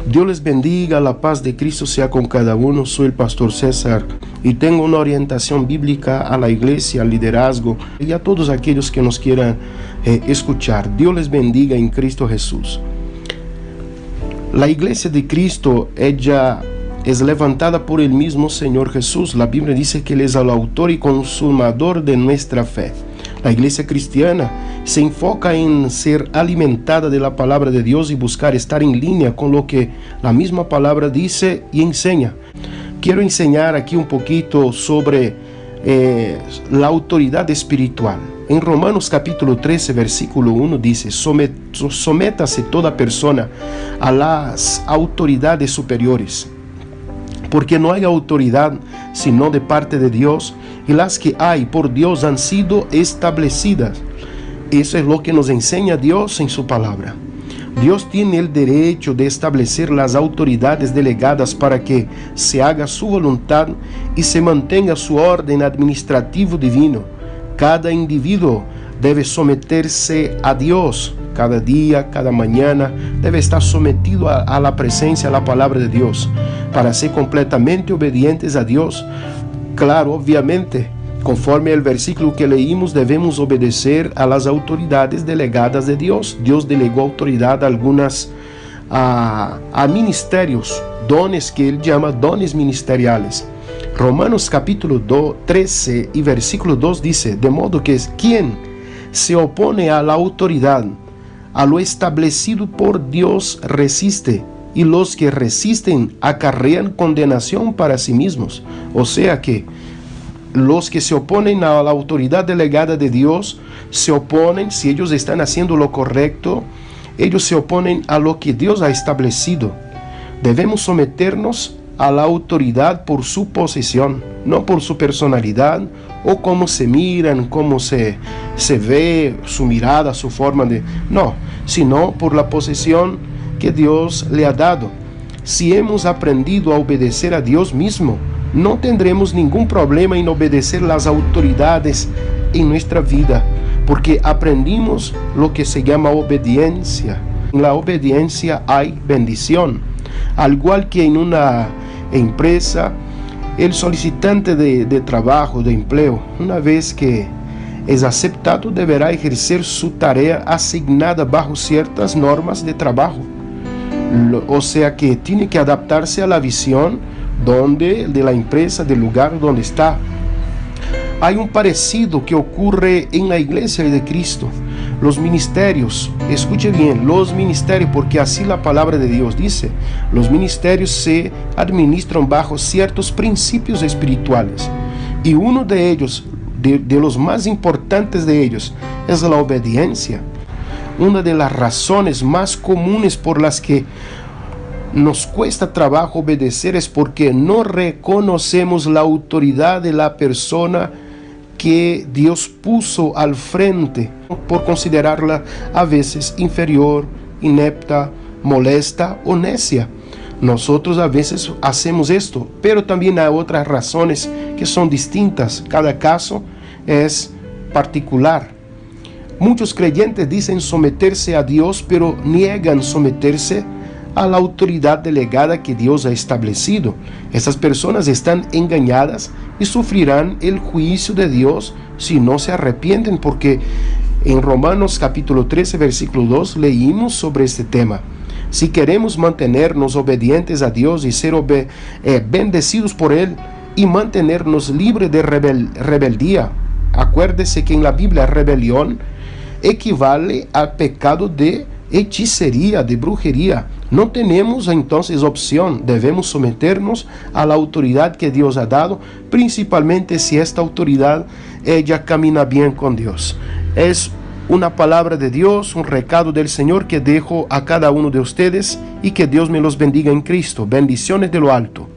Dios les bendiga, la paz de Cristo sea con cada uno. Soy el pastor César y tengo una orientación bíblica a la iglesia, al liderazgo y a todos aquellos que nos quieran escuchar. Dios les bendiga en Cristo Jesús. La iglesia de Cristo, ella es levantada por el mismo Señor Jesús. La Biblia dice que Él es el autor y consumador de nuestra fe. La iglesia cristiana se enfoca en ser alimentada de la palabra de Dios y buscar estar en línea con lo que la misma palabra dice y enseña. Quiero enseñar aquí un poquito sobre la autoridad espiritual. En Romanos capítulo 13, versículo 1 dice: sométase toda persona a las autoridades superiores, porque no hay autoridad sino de parte de Dios, y las que hay por Dios han sido establecidas. Eso es lo que nos enseña Dios en su palabra. Dios tiene el derecho de establecer las autoridades delegadas para que se haga su voluntad y se mantenga su orden administrativo divino. Cada individuo debe someterse a Dios. Cada día, cada mañana, debe estar sometido a la presencia, a la palabra de Dios, para ser completamente obedientes a Dios. Claro, obviamente, conforme el versículo que leímos, debemos obedecer a las autoridades delegadas de Dios. Dios delegó autoridad a ministerios, dones que Él llama dones ministeriales. Romanos capítulo 13 y versículo 2 dice: de modo que quien se opone a la autoridad, a lo establecido por Dios, resiste, y los que resisten acarrean condenación para sí mismos. O sea que los que se oponen a la autoridad delegada de Dios, se oponen, si ellos están haciendo lo correcto, ellos se oponen a lo que Dios ha establecido. Debemos someternos a la autoridad por su posición, no por su personalidad o cómo se miran, cómo se ve, su mirada, su forma de... No, sino por la posición que Dios le ha dado. Si hemos aprendido a obedecer a Dios mismo, no tendremos ningún problema en obedecer las autoridades en nuestra vida, porque aprendimos lo que se llama obediencia. En la obediencia hay bendición. Al igual que en una empresa, el solicitante de trabajo, de empleo, una vez que es aceptado, deberá ejercer su tarea asignada bajo ciertas normas de trabajo. O sea que tiene que adaptarse a la visión de la empresa, del lugar donde está. Hay un parecido que ocurre en la iglesia de Cristo. Los ministerios, escuche bien, los ministerios, porque así la palabra de Dios dice, los ministerios se administran bajo ciertos principios espirituales. Y uno de ellos, de los más importantes de ellos, es la obediencia. Una de las razones más comunes por las que nos cuesta trabajo obedecer es porque no reconocemos la autoridad de la persona que Dios puso al frente, por considerarla a veces inferior, inepta, molesta o necia. Nosotros a veces hacemos esto, pero también hay otras razones que son distintas. Cada caso es particular. Muchos creyentes dicen someterse a Dios, pero niegan someterse a la autoridad delegada que Dios ha establecido. Estas personas están engañadas y sufrirán el juicio de Dios si no se arrepienten, porque en Romanos capítulo 13, versículo 2 leímos sobre este tema. Si queremos mantenernos obedientes a Dios y ser bendecidos por Él y mantenernos libres de rebeldía, acuérdese que en la Biblia rebelión equivale al pecado de hechicería, de brujería. No tenemos entonces opción, debemos someternos a la autoridad que Dios ha dado, principalmente si esta autoridad ella camina bien con Dios. Es una palabra de Dios, un recado del Señor que dejo a cada uno de ustedes, y que Dios me los bendiga en Cristo. Bendiciones de lo alto.